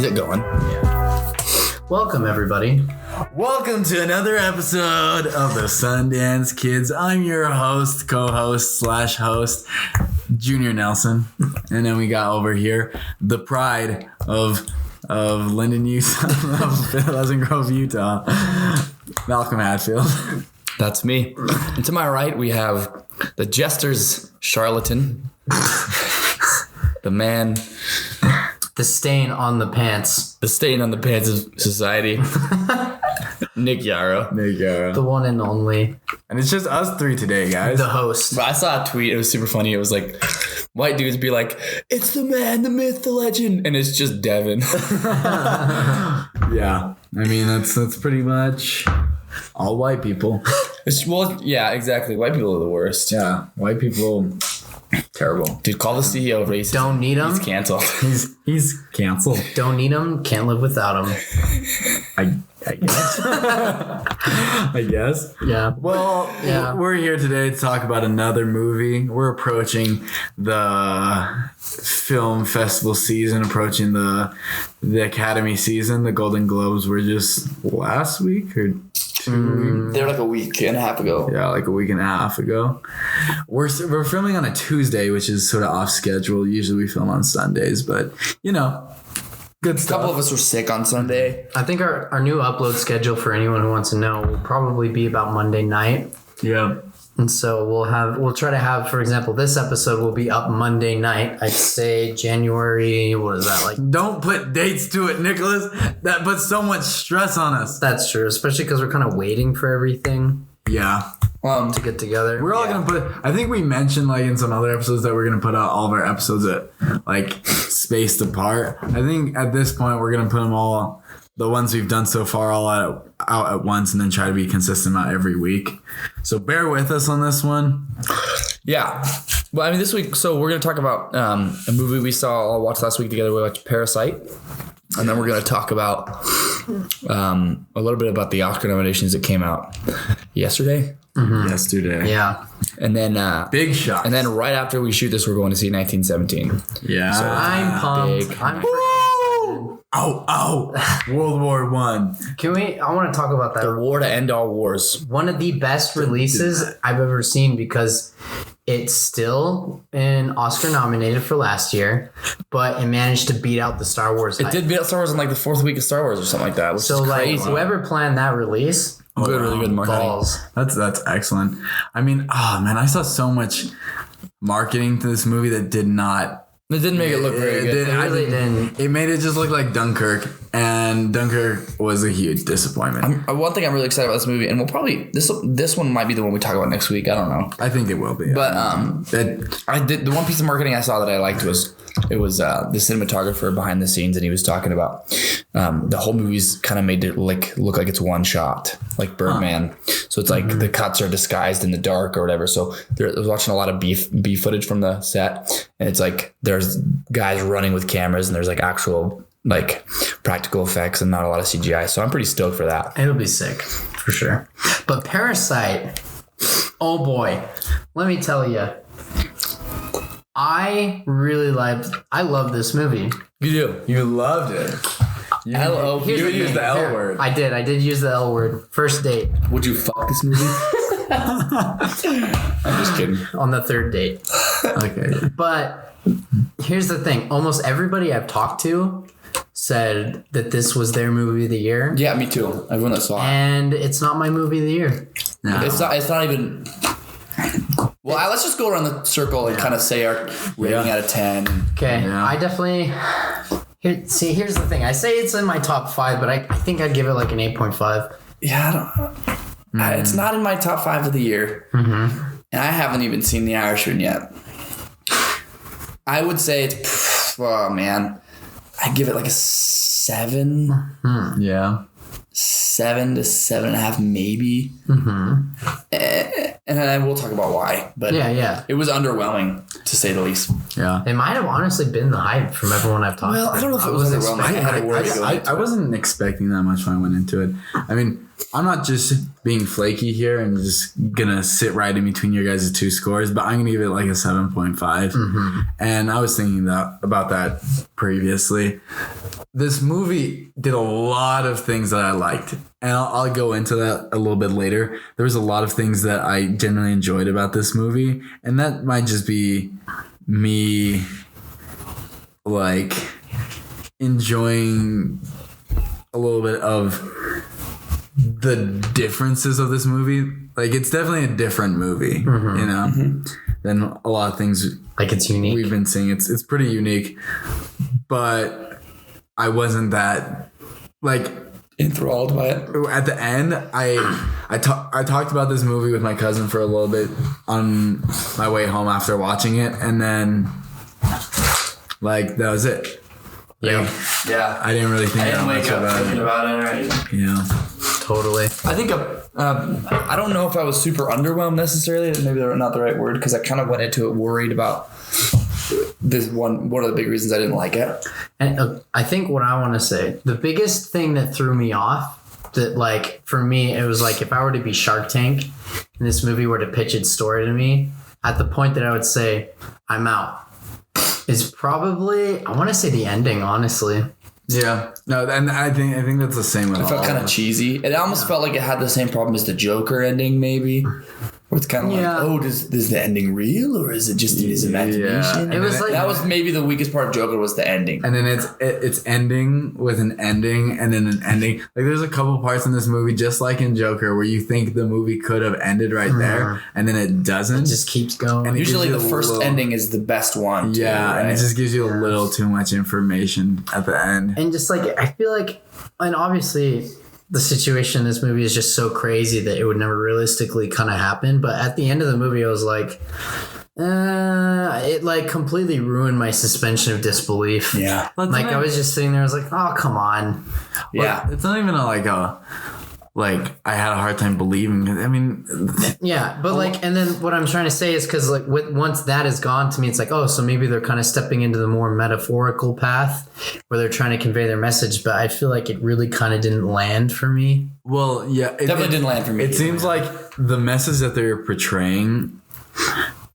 it going? Yeah. Welcome, everybody. Welcome to another episode of the Sundance Kids. I'm your host, co-host / host, Junior Nelson. And then we got over here the pride of Linden, Utah, of Pleasant Grove, Utah, Malcolm Hatfield. That's me. And to my right, we have the jester's charlatan, the man, The stain on the pants. the stain on the pants of society, Nick Yarrow. The one and only. And it's just us three today, guys. The host. But I saw a tweet. It was super funny. It was like white dudes be like, "It's the man, the myth, the legend," and it's just Devin. Yeah. I mean, that's pretty much all white people. Well, yeah, exactly. White people are the worst. Yeah. White people, terrible. Dude, call the CEO racist. Don't need him. He's canceled. He's canceled. Don't need him. Can't live without him. I guess. I guess. Yeah. Well, Yeah. We're here today to talk about another movie. We're approaching the film festival season, approaching the Academy season. The Golden Globes were just last week or 2 weeks. They're like a week and a half ago. Yeah, like a week and a half ago. We're filming on a Tuesday, which is sort of off schedule. Usually we film on Sundays, but good A stuff. couple of us were sick on Sunday. I think our new upload schedule, for anyone who wants to know, will probably be about Monday night. Yeah. And so we'll try to have, for example, this episode will be up Monday night. I'd say January, what is that like? Don't put dates to it, Nicholas. That puts so much stress on us. That's true, especially because we're kind of waiting for everything Yeah. to get together. We're all going to put, I think we mentioned like in some other episodes that we're going to put out all of our episodes at like spaced apart. I think at this point we're going to put them all, the ones we've done so far, all out at once and then try to be consistent about every week. So bear with us on this one. Yeah. Well, I mean, this week, so we're going to talk about a movie we all watched last week together. We watched Parasite. And then we're going to talk about a little bit about the Oscar nominations that came out yesterday. Mm-hmm. Yesterday. Yeah. And then Big shot. And then right after we shoot this, we're going to see 1917. Yeah. So, I'm pumped. big. I'm Oh. World War I. I want to talk about that. The war to end all wars. One of the best releases I've ever seen because it's still an Oscar nominated for last year, but it managed to beat out the Star Wars hype. It did beat out Star Wars in like the fourth week of Star Wars or something like that. Which So is like crazy. whoever planned that release, Really good marketing. balls. That's excellent. I mean, man, I saw so much marketing to this movie that did not. It didn't make it look very good. It really didn't. It made it just look like Dunkirk, and Dunkirk was a huge disappointment. One thing I'm really excited about this movie, and we'll probably this one might be the one we talk about next week. I don't know, I think it will be. but I did the one piece of marketing I saw that I liked was the cinematographer behind the scenes, and he was talking about the whole movie's kind of made it look like it's one shot, like Birdman. So it's like the cuts are disguised in the dark or whatever. So I was watching a lot of B footage from the set, and it's like there's guys running with cameras, and there's like actual like practical effects and not a lot of CGI. So I'm pretty stoked for that. It'll be sick for sure. But Parasite, oh boy, let me tell you, I love this movie. You do. you loved it. Hello. Here's You the used thing. the L Here, word. I did use the L word. First date Would you fuck this movie? I'm just kidding. on the third date. Okay. But here's the thing. Almost everybody I've talked to said that this was their movie of the year. Yeah, me too. Everyone that saw it. And it's not my movie of the year. No. It's not even. Well, let's just go around the circle and kind of say our rating out of 10. Okay. Yeah. I definitely... Here's the thing. I say it's in my top 5, but I think I'd give it like an 8.5. Yeah, I don't. It's not in my top 5 of the year, and I haven't even seen The Irishman yet. I would say it's. Oh man, I'd give it like a 7. Yeah. 7 to 7.5 maybe. And then we'll talk about why. But Yeah. it was underwhelming to say the least. Yeah. It might have honestly been the hype from everyone I've talked to. Well, I don't know if it was underwhelming. I had a word to go I into it. wasn't expecting that much when I went into it. I mean, I'm not just being flaky here and just gonna sit right in between your guys' two scores, but I'm gonna give it like a 7.5. And I was thinking about that previously. This movie did a lot of things that I liked, and I'll go into that a little bit later. There was a lot of things that I genuinely enjoyed about this movie, and that might just be me like enjoying a little bit of the differences of this movie. Like, it's definitely a different movie, you know, than a lot of things like it's unique. We've been seeing. It's pretty unique, but I wasn't that like enthralled by it. At the end, I talked about this movie with my cousin for a little bit on my way home after watching it, and then like that was it. Like, Yeah. I didn't really think I that didn't much wake up about thinking it. about it, right? Yeah. Totally. I think I don't know if I was super underwhelmed necessarily. Maybe that's not the right word, because I kind of went into it worried about this one of the big reasons I didn't like it. And I think what I want to say, the biggest thing that threw me off, that like for me, it was like if I were to be Shark Tank and this movie were to pitch its story to me, at the point that I would say I'm out, is probably, I want to say the ending, honestly. Yeah. No, and I think that's the same with It felt kind of cheesy. It almost felt like it had the same problem as the Joker ending, maybe. Where it's kind of Yeah. like, oh, is the ending real, or is it just in his imagination? It was like, That was maybe the weakest part of Joker, was the ending. And then it's ending with an ending and then an ending. Like, there's a couple parts in this movie, just like in Joker, where you think the movie could have ended right there, and then it doesn't. it just keeps going. And it Usually gives the you a first little- ending is the best one. Too, Yeah, right? and it just gives you a little too much information at the end. And just like, I feel like, and obviously the situation in this movie is just so crazy that it would never realistically kind of happen. But at the end of the movie, I was like, it like completely ruined my suspension of disbelief. Yeah. Like I was just sitting there, I was like, oh, come on. Yeah. It's not even like I had a hard time believing it. I mean, Yeah, but like, and then what I'm trying to say is because like once that is gone, to me, it's like, oh, so maybe they're kind of stepping into the more metaphorical path where they're trying to convey their message. But I feel like it really kind of didn't land for me. well, yeah, Definitely didn't land for me. It seems like the message that they're portraying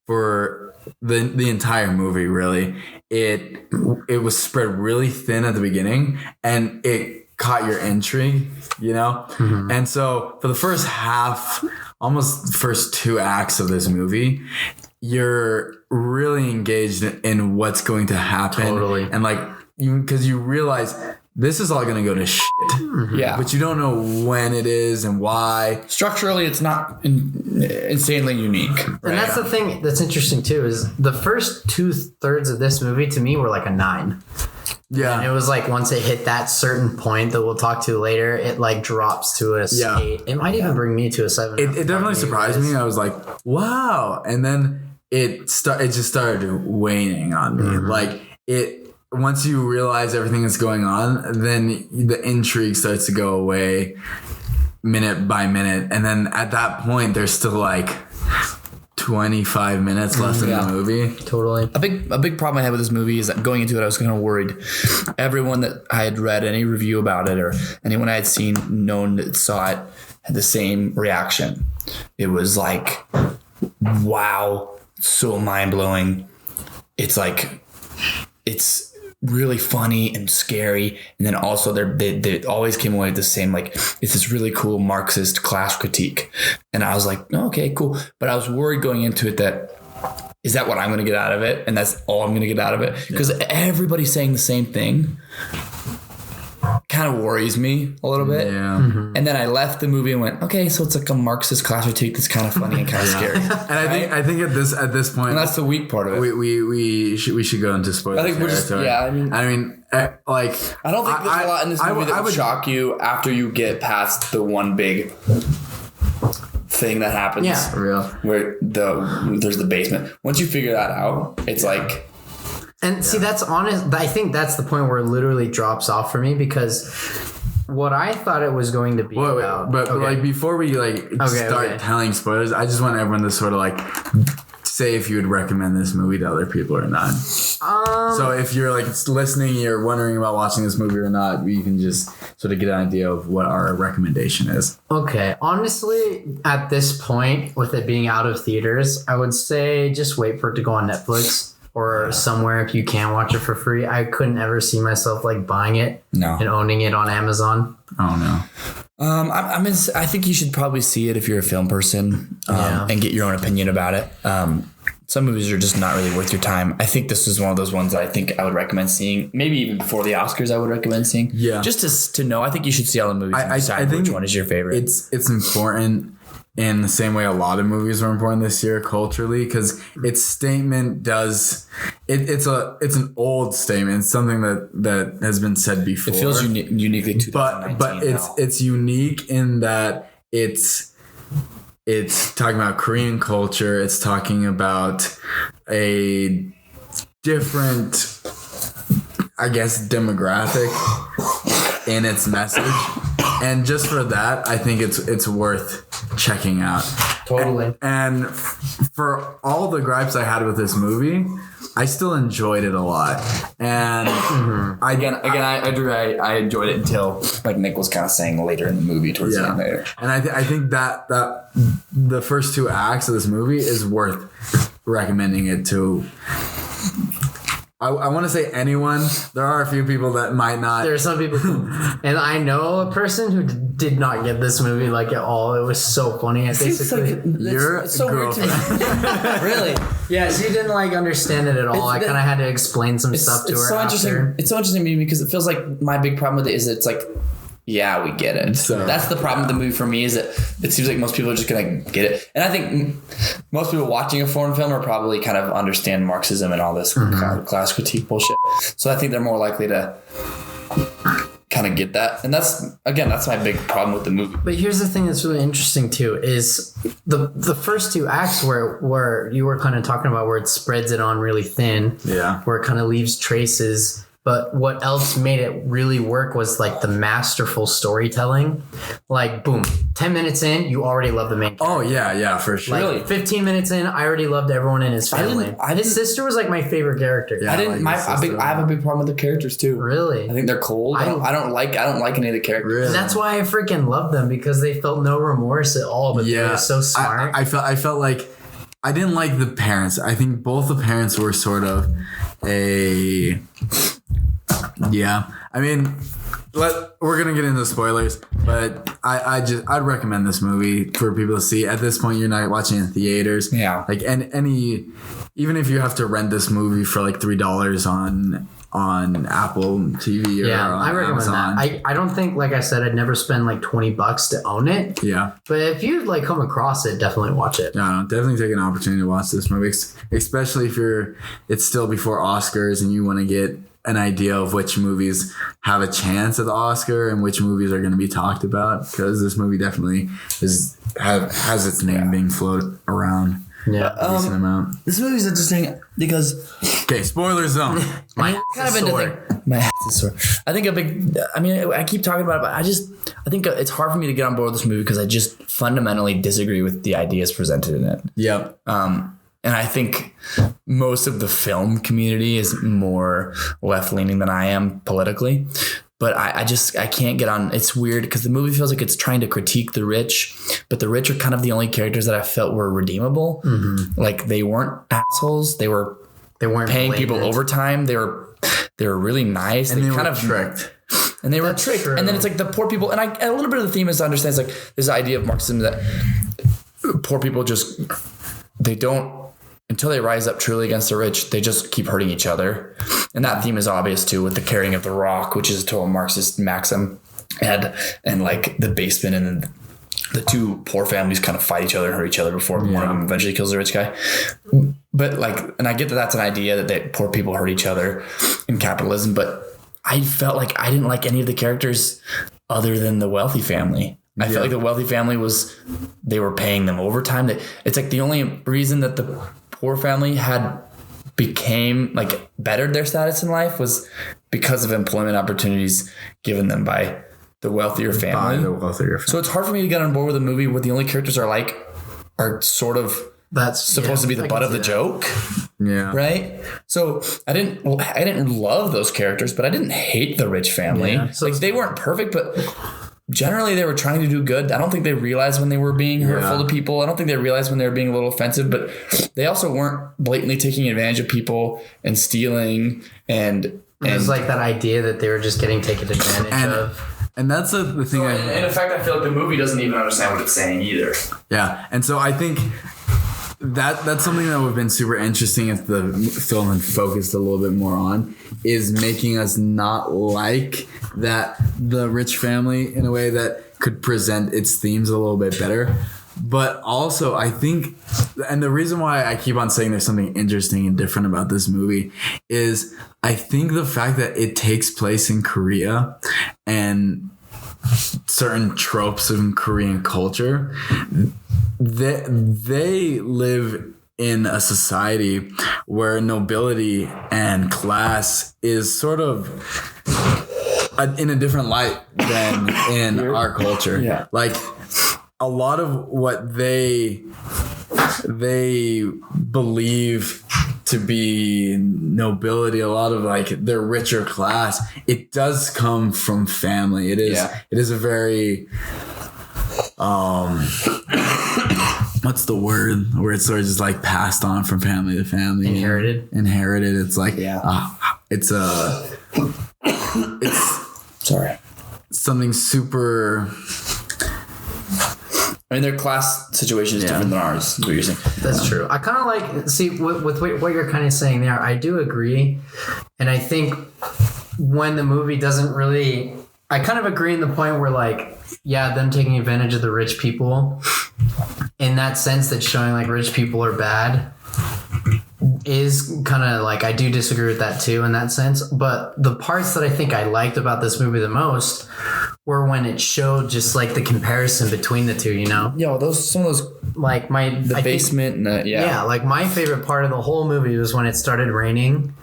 for the entire movie, really, it was spread really thin at the beginning, and it caught your intrigue, you know? And so for the first half, almost the first 2 acts of this movie, you're really engaged in what's going to happen. Totally. And like, because you realize this is all going to go to shit. Yeah. But you don't know when it is and why. Structurally, it's not insanely unique. And that's the thing that's interesting too, is the first 2/3 of this movie to me were like a 9. Yeah. And it was like once it hit that certain point that we'll talk to later, it like drops to a 8. It might even bring me to a 7. It definitely surprised me. I was like, wow. And then it just started waning on me. Like once you realize everything that's going on, then the intrigue starts to go away minute by minute. And then at that point, there's still like 25 minutes left in the movie. Totally. A big problem I had with this movie is that going into it, I was kind of worried. Everyone that I had read any review about it, or anyone I had known that saw it, had the same reaction. It was like, wow, so mind blowing. It's like, it's really funny and scary, and then also they always came away with the same, like, it's this really cool Marxist class critique, and I was like, oh, okay, cool. But I was worried going into it that, is that what I'm going to get out of it, and that's all I'm going to get out of it, because everybody's saying the same thing. Kind of worries me a little bit. Yeah. And then I left the movie and went, okay, so it's like a Marxist class critique that's kind of funny and kind of scary. And I think at this point, And that's the weak part of it. we should go into spoilers. I think we're just, territory. I mean, like, I don't think there's a lot in this movie that would shock you after you get past the one big thing that happens. Yeah. real. Where there's the basement. Once you figure that out, it's like, And see, that's honest. I think that's the point where it literally drops off for me, because what I thought it was going to be But like, before we start telling spoilers, I just want everyone to sort of like say if you would recommend this movie to other people or not. So if you're like listening, you're wondering about watching this movie or not, you can just sort of get an idea of what our recommendation is. Okay. Honestly, at this point, with it being out of theaters, I would say just wait for it to go on Netflix or somewhere if you can watch it for free. I couldn't ever see myself like buying it and owning it on Amazon. Oh no. I think you should probably see it if you're a film person and get your own opinion about it. Some movies are just not really worth your time. I think this is one of those ones that I think I would recommend seeing. Maybe even before the Oscars, I would recommend seeing. Yeah. Just to know. I think you should see all the movies and decide which one is your favorite. It's important in the same way a lot of movies were important this year culturally, because its statement does it's an old statement. It's something that has been said before. It feels uniquely 2019. But it's unique in that it's talking about Korean culture. It's talking about a different, I guess, demographic in its message. And just for that, I think it's worth checking out. Totally. And for all the gripes I had with this movie, I still enjoyed it a lot. And I enjoyed it until, like Nick was kind of saying, later in the movie, towards the end there. And I think that the first 2 acts of this movie is worth recommending it to. I want to say anyone. There are a few people that might not. There are some people and I know a person who did not get this movie like at all. It was so funny. I basically, your so girlfriend. Really? Yeah, she didn't like understand it at all. I kind of had to explain some stuff to her. So interesting. It's so interesting to me because it feels like my big problem with it is it's like, yeah, we get it. So that's the problem with the movie for me, is that it seems like most people are just gonna get it. And I think most people watching a foreign film are probably kind of understand Marxism and all this class critique bullshit. So I think they're more likely to kind of get that. And that's my big problem with the movie. But here's the thing that's really interesting too, is the first 2 acts where you were kind of talking about where it spreads it on really thin. Yeah. Where it kind of leaves traces. But what else made it really work was like the masterful storytelling. Like, boom, 10 minutes in, you already love the main character. Oh, yeah, for sure. Like, Really? 15 minutes in, I already loved everyone in his family. His sister was like my favorite character. Yeah, I have a big problem with the characters too. Really? I think they're cold. I don't like any of the characters. Really? And that's why I freaking love them, because they felt no remorse at all, but they were so smart. I felt like I didn't like the parents. I think both the parents were sort of I mean, we're gonna get into spoilers, but I'd recommend this movie for people to see. At this point, you're not watching in theaters. Yeah. Like even if you have to rent this movie for like $3 on Apple TV or on I recommend Amazon. that. I don't think, like I said, I'd never spend like $20 to own it. Yeah. But if you like come across it, definitely watch it. No, definitely take an opportunity to watch this movie, especially if it's still before Oscars and you want to get an idea of which movies have a chance at the Oscar and which movies are going to be talked about, because this movie definitely has its name being floated around. Yeah, a decent amount. This movie's interesting because spoiler zone. My ass is sore. I think I keep talking about it, but I think it's hard for me to get on board with this movie because I just fundamentally disagree with the ideas presented in it. Yep. And I think most of the film community is more left-leaning than I am politically. But I can't get on. It's weird because the movie feels like it's trying to critique the rich, but the rich are kind of the only characters that I felt were redeemable. Mm-hmm. Like, they weren't assholes. They weren't paying people overtime. They were really nice. And they kind were of tricked. And they were tricked. True. And then it's like the poor people. And a little bit of the theme is to understand, it's like this idea of Marxism that poor people they don't, until they rise up truly against the rich, they just keep hurting each other. And that theme is obvious too, with the carrying of the rock, which is a total Marxist maxim, and like the basement, and then the 2 poor families kind of fight each other and hurt each other before one of them eventually kills the rich guy. But like, and I get that that's an idea that poor people hurt each other in capitalism, but I felt like I didn't like any of the characters other than the wealthy family. I felt like the wealthy family they were paying them overtime. It's like the only reason that the poor family bettered their status in life was because of employment opportunities given them by the wealthier family. So it's hard for me to get on board with a movie where the only characters are sort of That's supposed to be the butt of the joke. Yeah. Right. So I didn't love those characters, but I didn't hate the rich family. Yeah, so like they weren't perfect, but generally they were trying to do good. I don't think they realized when they were being hurtful to people. I don't think they realized when they were being a little offensive, but they also weren't blatantly taking advantage of people and stealing and it was like that idea that they were just getting taken advantage of. And that's the thing. And in fact, I feel like the movie doesn't even understand what it's saying either. Yeah. And so I think that's something that would have been super interesting if the film had focused a little bit more on, is making us not like the rich family in a way that could present its themes a little bit better. But also, I think, and the reason why I keep on saying there's something interesting and different about this movie is I think the fact that it takes place in Korea and certain tropes of Korean culture, they live in a society where nobility and class is sort of in a different light than in our culture. Yeah. Like a lot of what they believe to be nobility, a lot of like their richer class, it does come from family. It is a very what's the word where it's sort of just like passed on from family to family. Inherited. It's like it's something super. I mean, their class situation is different than ours. Is what you're saying? That's true. I kind of like with what you're kind of saying there. I do agree, and I think when the movie doesn't really, I kind of agree in the point where like, them taking advantage of the rich people, in that sense that showing like rich people are bad, is kind of like, I do disagree with that too in that sense. But the parts that I think I liked about this movie the most were when it showed just like the comparison between the two, you know? Yeah, some of those like the basement and like my favorite part of the whole movie was when it started raining.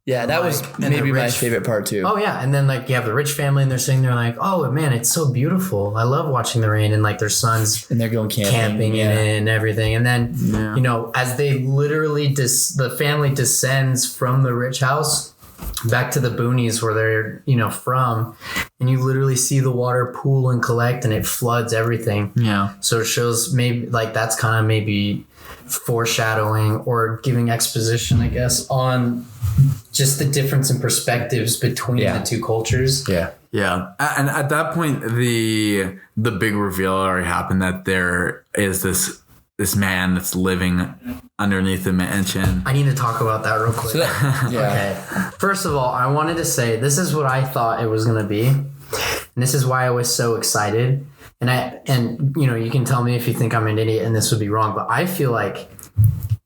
Yeah, that was maybe my favorite part too. Oh yeah, and then like you have the rich family and they're sitting there like, oh man, it's so beautiful. I love watching the rain, and like their sons and they're going camping in it and everything. And then you know, as they literally the family descends from the rich house back to the boonies where they're, you know, from, and you literally see the water pool and collect and it floods everything. Yeah. So it shows maybe like that's kind of maybe foreshadowing or giving exposition, I guess, on just the difference in perspectives between the two cultures. Yeah. Yeah. And at that point, the big reveal already happened that there is this man that's living underneath the mansion. I need to talk about that real quick. Okay. First of all, I wanted to say this is what I thought it was going to be. And this is why I was so excited. And you know, you can tell me if you think I'm an idiot and this would be wrong, but I feel like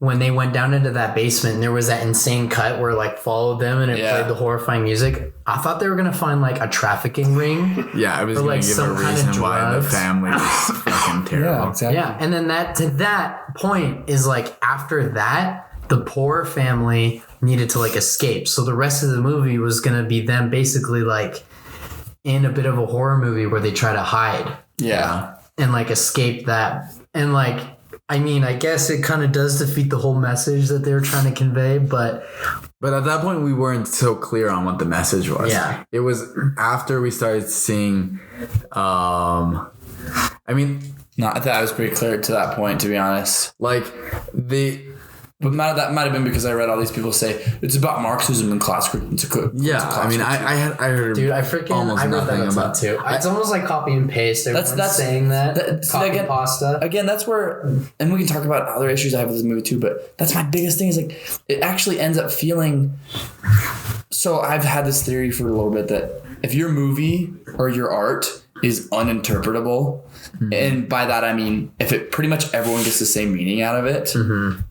when they went down into that basement and there was that insane cut where it like followed them and it played the horrifying music, I thought they were going to find like a trafficking ring. Yeah, I was going to give a reason why the family was fucking terrible. Yeah, exactly. Yeah, and then to that point is like after that, the poor family needed to like escape. So the rest of the movie was going to be them basically like in a bit of a horror movie where they try to hide. Yeah. And like escape that. And like, I mean, I guess it kind of does defeat the whole message that they were trying to convey, but at that point we weren't so clear on what the message was. Yeah. It was after we started seeing, I thought I was pretty clear to that point, to be honest. Like But that might have been because I read all these people say it's about Marxism and class. I heard. Dude, I read that about too. It's almost like copy and paste. That's saying that. Copy and pasta. Again, that's where, and we can talk about other issues I have with this movie too. But that's my biggest thing is like it actually ends up feeling. So I've had this theory for a little bit that if your movie or your art is uninterpretable, and by that I mean if it pretty much everyone gets the same meaning out of it,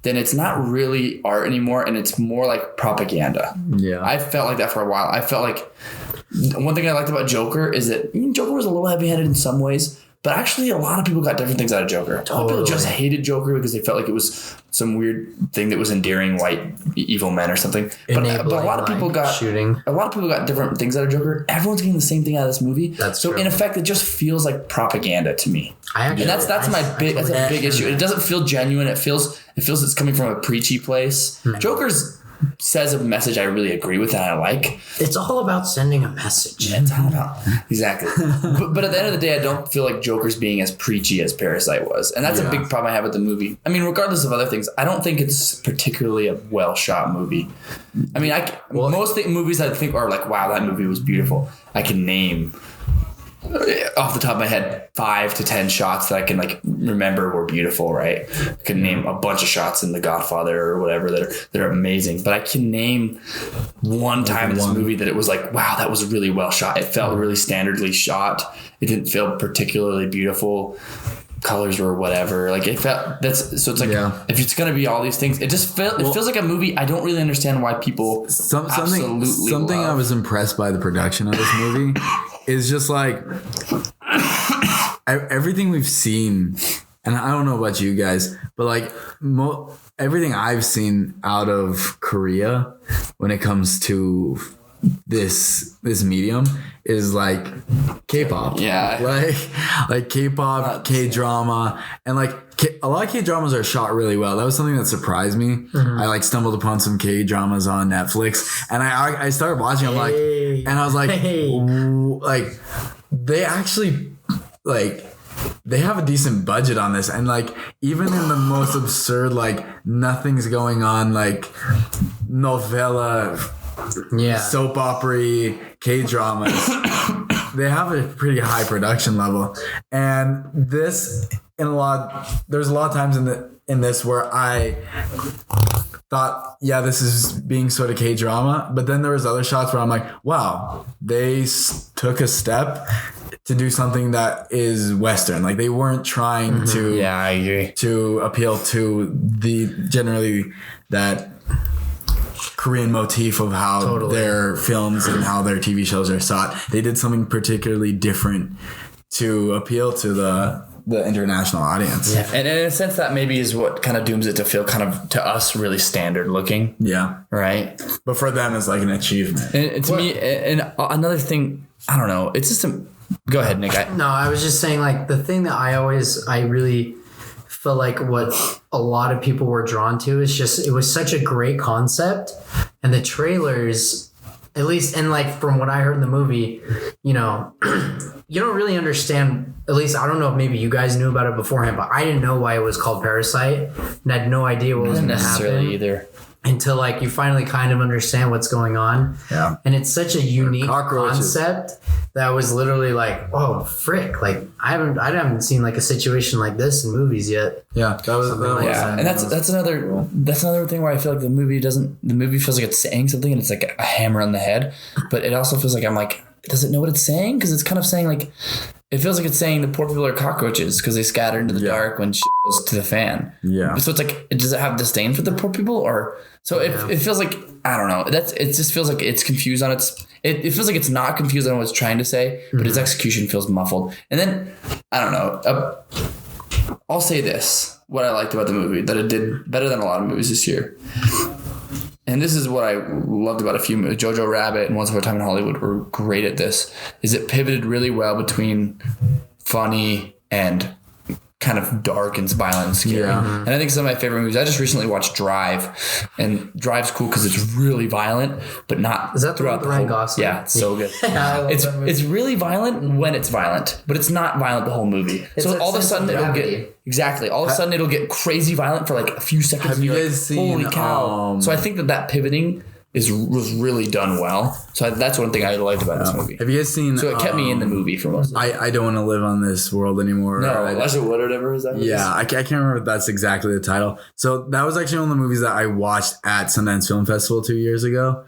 then it's not really art anymore, and it's more like propaganda. Yeah, I felt like that for a while. I felt like one thing I liked about Joker is that Joker was a little heavy-handed in some ways, But actually, a lot of people got different things out of Joker. A lot of people just hated Joker because they felt like it was some weird thing that was endearing white evil men or something. But a lot of people got shooting. A lot of people got different things out of Joker. Everyone's getting the same thing out of this movie. That's so true. in effect, it just feels like propaganda to me. That's a big issue. It doesn't feel genuine. It feels it's coming from a preachy place. Joker's says a message I really agree with and I like. It's all about sending a message. It's all about exactly. but at the end of the day, I don't feel like Joker's being as preachy as Parasite was, and that's a big problem I have with the movie. I mean, regardless of other things, I don't think it's particularly a well shot movie. I mean, most movies I think are like, wow, that movie was beautiful. I can name off the top of my head 5 to 10 shots that I can like remember were beautiful, right? I can name a bunch of shots in The Godfather or whatever that are amazing, but I can name one time in this movie that it was like, wow, that was really well shot. It felt really standardly shot. It didn't feel particularly beautiful. Colors or whatever, like it felt it's like if it's gonna be all these things, it just feels like a movie I don't really understand why people something I was impressed by the production of this movie is just like everything we've seen, and I don't know about you guys, but like everything I've seen out of Korea when it comes to this medium is like K-pop. Yeah. Like K-pop, K-drama, and like a lot of K-dramas are shot really well. That was something that surprised me. I like stumbled upon some K-dramas on Netflix, and I started watching. I'm like, and I was like, like they actually like they have a decent budget on this, and like even in the most absurd, like nothing's going on, like novella, soap opera, K-dramas, they have a pretty high production level. And this there's a lot of times in this where I thought, this is being sort of K-drama, but then there was other shots where I'm like, wow, they took a step to do something that is Western. Like they weren't trying to I agree, to appeal to generally that Korean motif of how their films and how their TV shows are shot. They did something particularly different to appeal to the international audience. Yeah. And in a sense that maybe is what kind of dooms it to feel kind of to us really standard looking. Yeah. Right. But for them it's like an achievement. And to me, and another thing, I don't know, it's just go ahead, Nick. I was just saying like the thing that I really feel like what a lot of people were drawn to is just it was such a great concept, and the trailers, at least, and like from what I heard in the movie, you know, you don't really understand. At least I don't know if maybe you guys knew about it beforehand, but I didn't know why it was called Parasite, and I had no idea what was going to happen either. Until like you finally kind of understand what's going on. Yeah. And it's such a unique concept that was literally like, oh frick. Like I haven't seen like a situation like this in movies yet. Yeah. That was and that's another thing where I feel like the movie feels like it's saying something and it's like a hammer on the head. But it also feels like I'm like, does it know what it's saying? Because it's kind of saying like, it feels like it's saying the poor people are cockroaches because they scatter into the dark when shit goes to the fan. Yeah. So it's like, does it have disdain for the poor people, or so it feels like, I don't know. It just feels like it's confused on it feels like it's not confused on what it's trying to say, but its execution feels muffled. And then I don't know. I'll say this: what I liked about the movie that it did better than a lot of movies this year. And this is what I loved about a few movies. Jojo Rabbit and Once Upon a Time in Hollywood were great at this. Is it pivoted really well between funny and kind of dark and violent and scary. Yeah. And I think some of my favorite movies, I just recently watched Drive, and Drive's cool because it's really violent, but not is that throughout the whole Gosling? Yeah, it's so good. It's really violent when it's violent, but it's not violent the whole movie. So all of a sudden it'll get crazy violent for like a few seconds. Have you guys seen holy cow. So I think that pivoting was really done well. So that's one thing I liked about this movie. Have you guys seen? So it kept me in the movie for most of it. I don't want to live on this world anymore. No, Elijah Wood or whatever is that? Yeah, I can't remember if that's exactly the title. So that was actually one of the movies that I watched at Sundance Film Festival 2 years ago,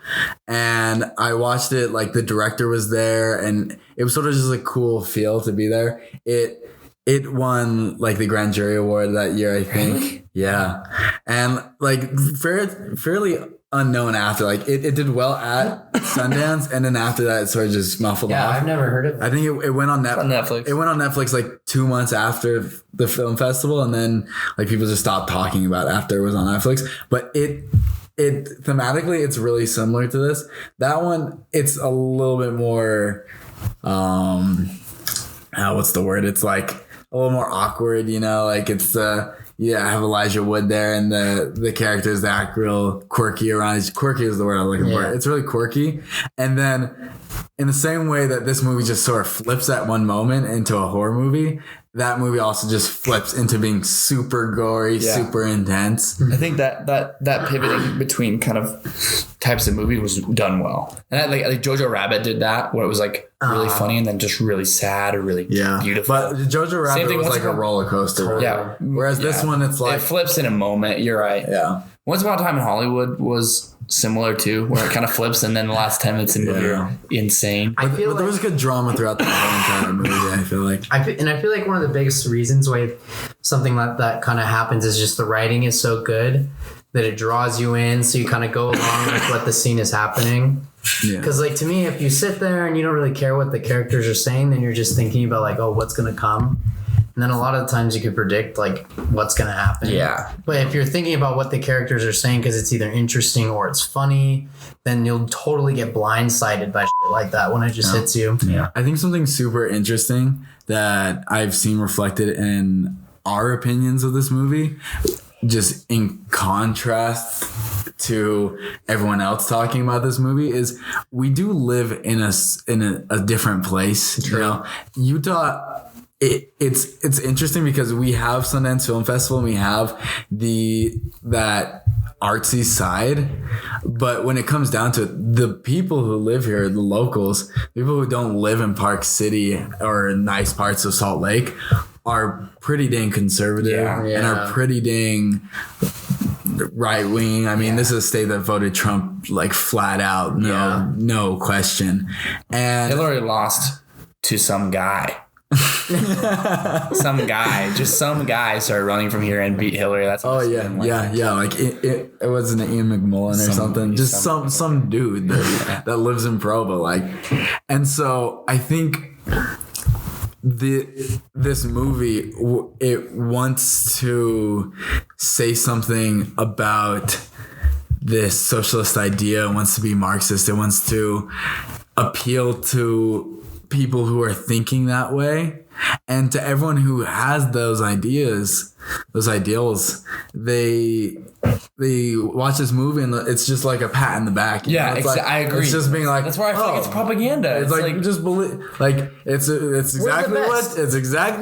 and I watched it like the director was there, and it was sort of just a cool feel to be there. It won like the Grand Jury Award that year, I think. Really? Yeah, and like fairly unknown after. Like it did well at Sundance, and then after that it sort of just muffled off. I've never heard of it. I think it went on Netflix. It went on Netflix like 2 months after the film festival, and then like people just stopped talking about it after it was on Netflix. But it thematically it's really similar to this. That one, it's a little bit more what's the word? It's like a little more awkward, you know, like it's I have Elijah Wood there, and the characters that act real quirky around. Quirky is the word I'm looking for. It's really quirky. And then in the same way that this movie just sort of flips at one moment into a horror movie, that movie also just flips into being super gory, super intense. I think that pivoting between kind of types of movie was done well. And like Jojo Rabbit did that, where it was like really funny and then just really sad or really beautiful. But Jojo Rabbit was like a roller coaster. Yeah. Whereas this one, it's like... It flips in a moment. You're right. Yeah. Once Upon a Time in Hollywood was similar too, where it kind of flips and then the last 10 minutes in the movie are insane. But there was good drama throughout the whole entire movie, I feel like. I feel like one of the biggest reasons why something like that kind of happens is just the writing is so good that it draws you in, so you kind of go along with what the scene is happening. Because like to me, if you sit there and you don't really care what the characters are saying, then you're just thinking about like, oh, what's going to come? And then a lot of the times you can predict like what's going to happen. Yeah. But if you're thinking about what the characters are saying because it's either interesting or it's funny, then you'll totally get blindsided by shit like that when it just hits you. Yeah. I think something super interesting that I've seen reflected in our opinions of this movie, just in contrast to everyone else talking about this movie, is we do live in a different place. True. You know, Utah. It's interesting because we have Sundance Film Festival and we have that artsy side, but when it comes down to it, the people who live here, the locals, people who don't live in Park City or nice parts of Salt Lake, are pretty dang conservative and are pretty dang right wing. I mean, this is a state that voted Trump like flat out, no question. And Hillary lost to some guy. Some guy started running from here and beat Hillary. That's like it wasn't Ian McMullen or something. Just some dude that lives in Provo, like. And so I think this movie, it wants to say something about this socialist idea. It wants to be Marxist. It wants to appeal to people who are thinking that way, and to everyone who has those ideas, those ideals. They watch this movie and it's just like a pat in the back. I agree. It's just being like, that's why I feel like it's propaganda. It's like just believe, like it's exactly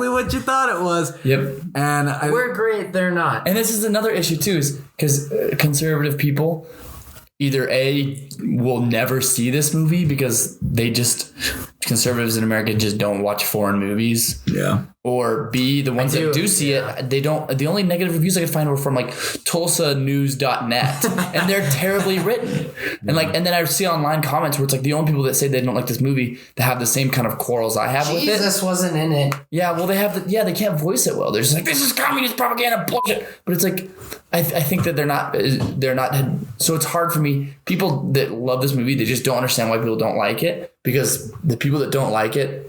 what you thought it was. Yep. And we're great. They're not. And this is another issue too, is because conservative people either A, will never see this movie because conservatives in America just don't watch foreign movies. Yeah. Or B, the ones that do see it, they don't. The only negative reviews I could find were from like TulsaNews.net, and they're terribly written. And and then I see online comments where it's like the only people that say they don't like this movie that have the same kind of quarrels I have with it. Jesus wasn't in it. Yeah, well, they have they can't voice it well. They're just like, this is communist propaganda bullshit. But it's like, I think that they're not. So it's hard for me. People that love this movie, they just don't understand why people don't like it, because the people that don't like it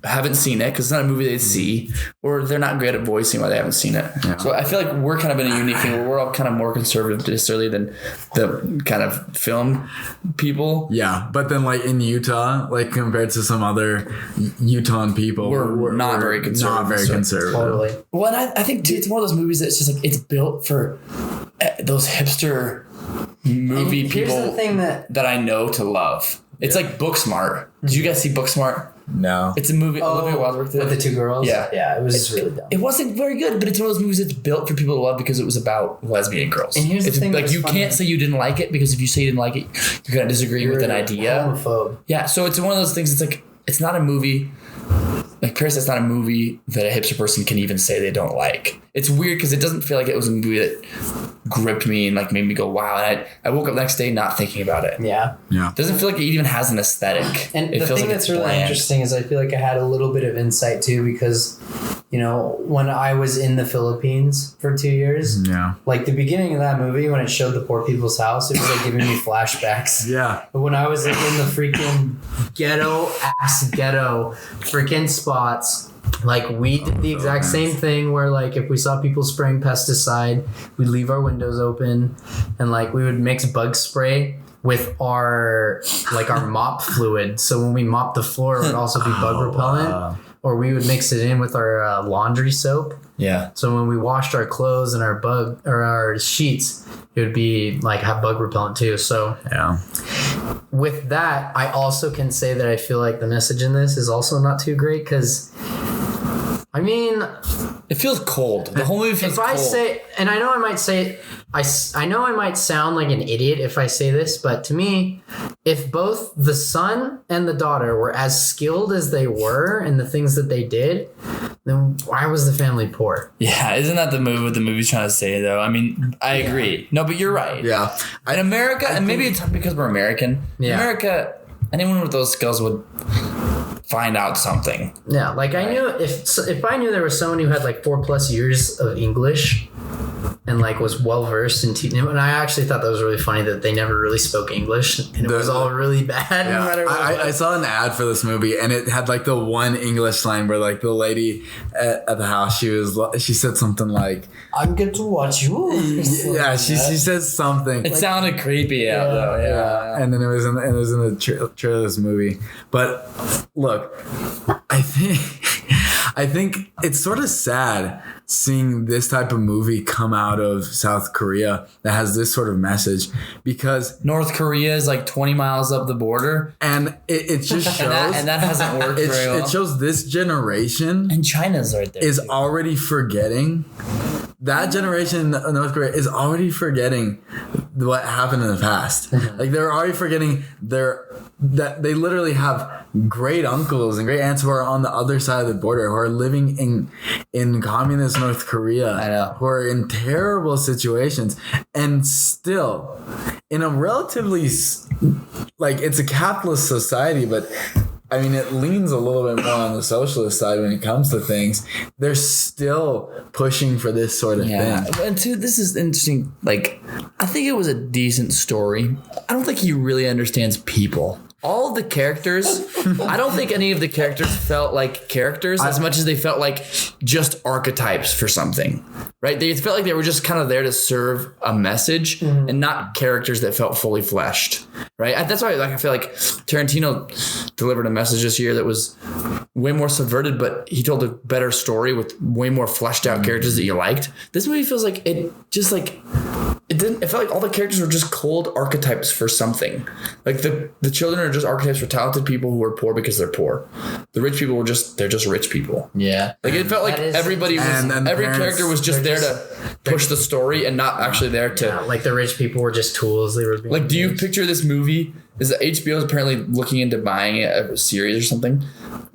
haven't seen it because it's not a movie they see, or they're not great at voicing why they haven't seen it. Yeah. So I feel like we're kind of in a unique thing where we're all kind of more conservative necessarily than the kind of film people. Yeah, but then like in Utah, like compared to some other Utah people, we're not very conservative. Not very conservative. Totally. Well, and I think too, it's one of those movies that's just like it's built for those hipster movie people that I know to love. It's like Booksmart. Did you guys see Booksmart? No. It's a movie Olivia Wilde did. With the two girls? Yeah, it was really dumb. It wasn't very good, but it's one of those movies that's built for people to love because it was about lesbian girls. And here's the thing, like you can't say you didn't like it, because if you say you didn't like it, you're going to disagree with an idea. Homophobe. Yeah, so it's one of those things, it's like, it's not a movie, like Parasite's not a movie that a hipster person can even say they don't like. It's weird because it doesn't feel like it was a movie that gripped me and like made me go, wow. And I woke up the next day not thinking about it. Yeah. It doesn't feel like it even has an aesthetic. And the thing that's really interesting is I feel like I had a little bit of insight too, because you know, when I was in the Philippines for 2 years, Yeah. like the beginning of that movie when it showed the poor people's house, it was like giving me flashbacks. Yeah. But when I was in the freaking ghetto freaking spots, like we did the exact same thing where like if we saw people spraying pesticide, we'd leave our windows open and like we would mix bug spray with our mop fluid. So when we mopped the floor, it would also be bug repellent. Wow. Or we would mix it in with our laundry soap. Yeah. So when we washed our clothes and our sheets, it would be like have bug repellent too. So Yeah. with that, I also can say that I feel like the message in this is also not too great because, I mean, It feels cold. The whole movie feels if I cold. say, and I know I might say, I know I might sound like an idiot if I say this, but to me, if both the son and the daughter were as skilled as they were in the things that they did, then why was the family poor? Yeah, isn't that the movie? What the movie's trying to say, though? I mean, I agree. No, but you're right. Yeah. In America, and maybe it's because we're American. Yeah. America, anyone with those skills would find out something. Yeah, like I knew if I knew there was someone who had like 4+ years of English and like was well versed in teaching, and I actually thought that was really funny that they never really spoke English and it was all really bad. No matter what. I saw an ad for this movie and it had like the one English line where like the lady at the house, she said something like, I'm good to watch you. yeah, she says something. It sounded creepy out, though. Yeah. And then it was in the trailer of this movie. But look, I think it's sort of sad seeing this type of movie come out of South Korea that has this sort of message because North Korea is like 20 miles up the border. and it just shows And that hasn't worked very well. it shows this generation And China's right there. is already forgetting. That generation in North Korea is already forgetting what happened in the past. Like they're already forgetting that they literally have great uncles and great aunts who are on the other side of the border, who are living in communist North Korea. I know. Who are in terrible situations and still in a relatively like it's a capitalist society, but I mean, it leans a little bit more on the socialist side when it comes to things. They're still pushing for this sort of thing. And too, this is interesting. Like, I think it was a decent story. I don't think he really understands people. All of the characters, I don't think any of the characters felt like characters as much as they felt like just archetypes for something, right? They felt like they were just kind of there to serve a message and not characters that felt fully fleshed, right? That's why I feel like Tarantino delivered a message this year that was way more subverted, but he told a better story with way more fleshed out characters that you liked. This movie feels like it just like... It felt like all the characters were just cold archetypes for something. Like the children are just archetypes for talented people who are poor because they're poor. The rich people they're just rich people. Yeah. Like it felt like everybody was and every parents, character was just there to push the story and not actually there to Like the rich people were just tools. They were being like. Do you used. picture this movie? Is that HBO is apparently looking into buying a series or something?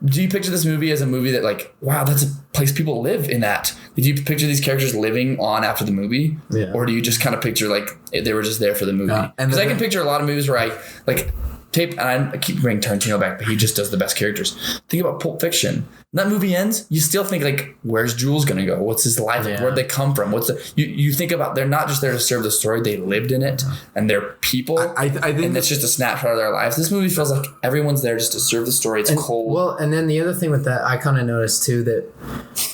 Do you picture this movie as a movie that like, wow, that's a place people live in that? Did you picture these characters living on after the movie? Yeah. Or do you just kind of picture like they were just there for the movie? Yeah. And Because I the- can picture a lot of movies where I like tape, and I keep bringing Tarantino back, but he just does the best characters. Think about Pulp Fiction. When that movie ends, you still think like, where's Jules gonna go? What's his life? Yeah. Where'd they come from? You think about they're not just there to serve the story, they lived in it and they're people. I think and it's just a snapshot of their lives. This movie feels like everyone's there just to serve the story. It's cold. Well, and then the other thing with that, I kind of noticed too that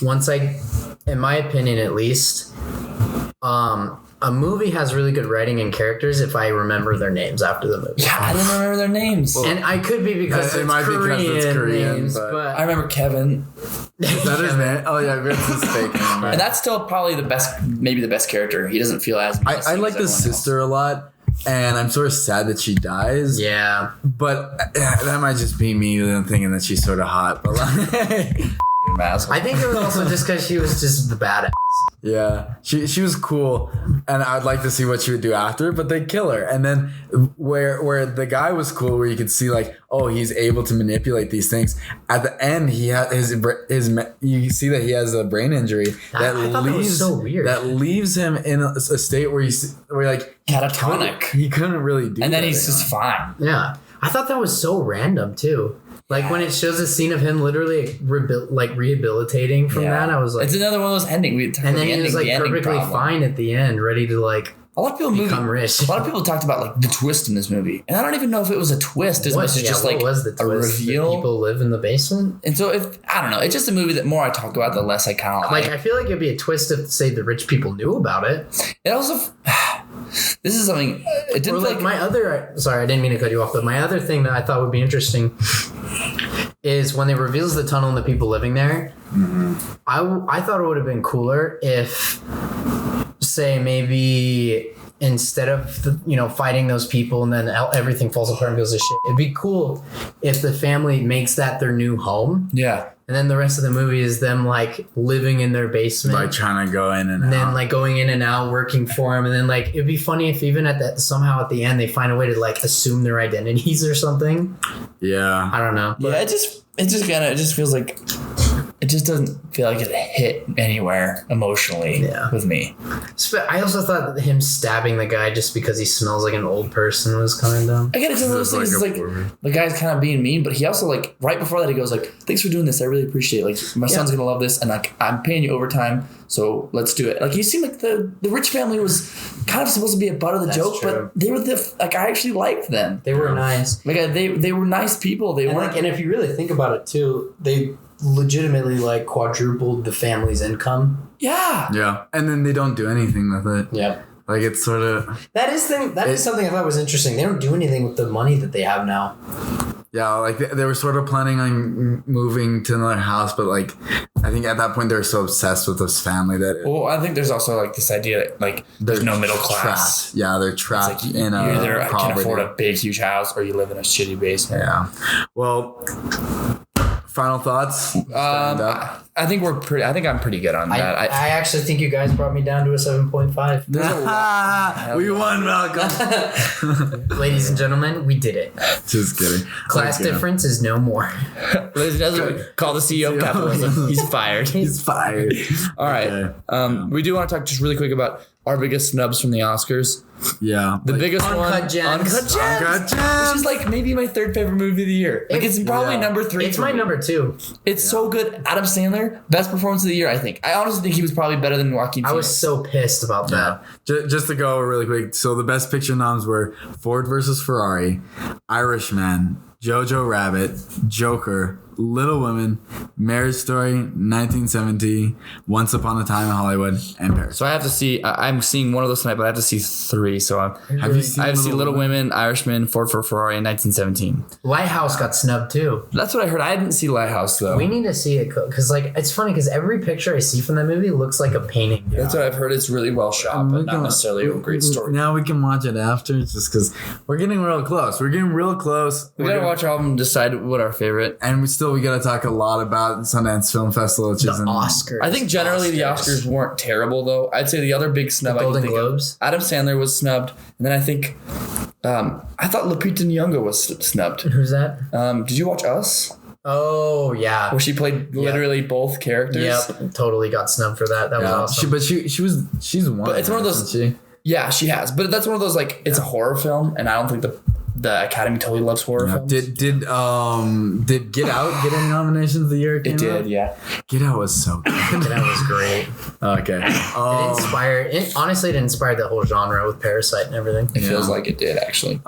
once in my opinion at least, a movie has really good writing and characters if I remember their names after the movie. Yeah, I don't remember their names. And I could be because It it's might be because Korean, it's Korean, names, but- but I remember Kevin, Is that his name? Oh yeah, it's his fake name. and that's still probably the best, maybe the best character. He doesn't feel as. I messy like as the everyone sister a lot, and I'm sort of sad that she dies. yeah. But that might just be me thinking that she's sort of hot. But like, else. I think it was also just because she was just the badass. yeah, she was cool, and I'd like to see what she would do after. But they kill her, and then where the guy was cool, where you could see like, oh, he's able to manipulate these things. At the end, he had his you see that he has a brain injury that I thought that was so weird. that leaves him in a state where where like Catatonic. he couldn't really do. And then that he's anymore. just fine. Yeah. I thought that was so random too. Like when it shows a scene of him literally rehabilitating from that, I was like, it's another one of those endings. And then he was like perfectly fine at the end, ready to like a lot of people become rich. A lot of people talked about like the twist in this movie, and I don't even know if it was a twist as much as just like was the twist? a reveal. That people live in the basement, and so if I don't know, it's just a movie that more I talk about, the less I kind of like. I feel like it'd be a twist if say the rich people knew about it. It also. This is something. It didn't like my other. Sorry, I didn't mean to cut you off, but my other thing that I thought would be interesting is when they reveals the tunnel and the people living there. Mm-hmm. I thought it would have been cooler if, say, maybe instead of fighting those people and then everything falls apart and goes to shit. It'd be cool if the family makes that their new home. Yeah. And then the rest of the movie is them like living in their basement, like trying to go in and out. Then like going in and out, working for him, and then like it'd be funny if even somehow at the end they find a way to like assume their identities or something. Yeah, I don't know. Yeah, it just feels like it just doesn't feel like it hit anywhere emotionally with me. I also thought that him stabbing the guy just because he smells like an old person was kind of dumb. I get it. Those things like the guy's kind of being mean, but he also like right before that he goes like, "Thanks for doing this. I really appreciate it. Like my son's gonna love this, and like I'm paying you overtime, so let's do it." Like you seem like the rich family was kind of supposed to be a butt of the joke, but they were I actually liked them. They were nice. Like they were nice people. They weren't. Like, and if you really think about it too, they legitimately like quadrupled the family's income. Yeah, and then they don't do anything with it. Yeah, like it's sort of that is something I thought was interesting. They don't do anything with the money that they have now. Yeah, like they were sort of planning on moving to another house, but like I think at that point they were so obsessed with this family that. Well, I think there's also like this idea that like there's no middle class. Trapped. Yeah, they're trapped like in a. You either poverty. can afford a big huge house or you live in a shitty basement. Yeah. Well. Final thoughts? I think I'm pretty good on that. I actually think you guys brought me down to a 7.5. We won, Malcolm. Ladies and gentlemen, we did it. Just kidding. Class difference is no more. Ladies and gentlemen, call the CEO of capitalism. He's fired. He's fired. All right. Okay. We do want to talk just really quick about our biggest snubs from the Oscars. Yeah. The biggest Uncut Gems. Uncut Gems. Which is like maybe my third favorite movie of the year. Like it's probably number 3. It's my number 2. It's so good. Adam Sandler, best performance of the year, I think. I honestly think he was probably better than Joaquin Phoenix. I was so pissed about that. Just to go really quick. So the best picture noms were Ford versus Ferrari, Irishman, Jojo Rabbit, Joker, Little Women, Marriage Story, 1970, Once Upon a Time in Hollywood, and Paris. So I have to see. I'm seeing one of those tonight, but I have to see 3. So I have to see Little Women, Irishman, Ford for Ferrari, and 1917. Lighthouse got snubbed too. That's what I heard. I didn't see Lighthouse though. We need to see it because like it's funny because every picture I see from that movie looks like a painting. That's what I've heard. It's really well shot, but not necessarily a great story. Now we can watch it after, just because we're getting real close. We gotta watch all of them and decide what our favorite. And we gotta talk a lot about Sundance Film Festival, which is the Oscars. I think generally the Oscars weren't terrible though. I'd say the other big snub, the Golden Globes. Adam Sandler was snubbed, and then I think I thought Lupita Nyong'o was snubbed. Who's that? Did you watch Us? Oh yeah, where she played literally both characters. Yep, totally got snubbed for that. That was awesome. She's won. But it's one of those. Yeah, she has. But that's one of those like it's a horror film, and I don't think the Academy totally loves horror films. Did Get Out get any nominations the year it came did, out? yeah. Get Out was so good. Get Out was great. Okay. Honestly, it inspired the whole genre with Parasite and everything. It feels like it did, actually.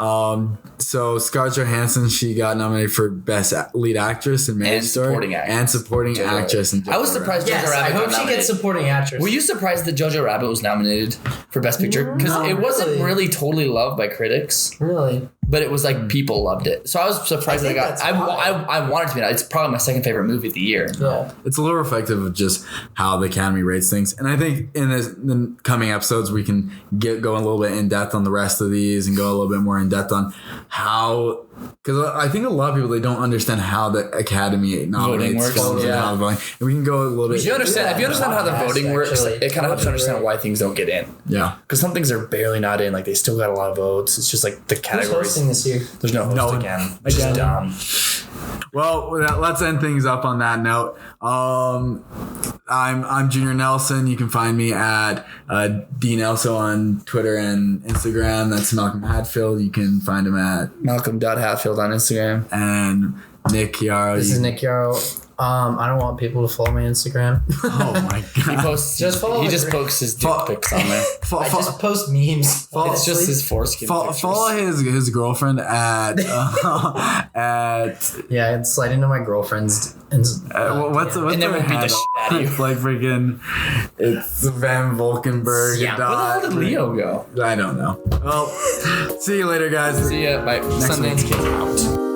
So Scarlett Johansson, she got nominated for Best Lead Actress in Marriage Story. And Supporting Actress. In I was surprised Jojo Rabbit I hope she gets Supporting Actress. Were you surprised that Jojo Rabbit was nominated for Best Picture? Because it wasn't really totally loved by critics. Really? But it was like people loved it. So I was surprised that it got. I wanted to be. It's probably my second favorite movie of the year. Yeah. It's a little reflective of just how the Academy rates things. And I think in the coming episodes, we can go a little bit in depth on the rest of these and go a little bit more in depth on how. Because I think a lot of people, they don't understand how the Academy nominates films and how the voting. And we can go a little bit. If you understand how the voting works, it kind of helps you understand why things don't get in. Yeah. Because some things are barely not in. Like they still got a lot of votes. It's just like the categories. Who's hosting this year? There's no host again. Which is dumb. Well, let's end things up on that note. I'm Junior Nelson. You can find me at D Nelson on Twitter and Instagram. That's Malcolm Hatfield. You can find him at Malcolm.Hatfield on Instagram. And Nick Chiaro. This is Nick Chiaro. I don't want people to follow my Instagram. Oh my god. He posts. Just follow He my just posts his dick pics on there. I just post memes. It's just his foreskin. Follow his girlfriend at Yeah, it's slide into my girlfriend's. what's And then her we'll beat the handle? shit out of you. It's like freaking. It's Van Volkenberg. Yeah. Where the hell did Leo go? I don't know. Well, see you later, guys. See ya. Bye. Next Sundance week. Kids out.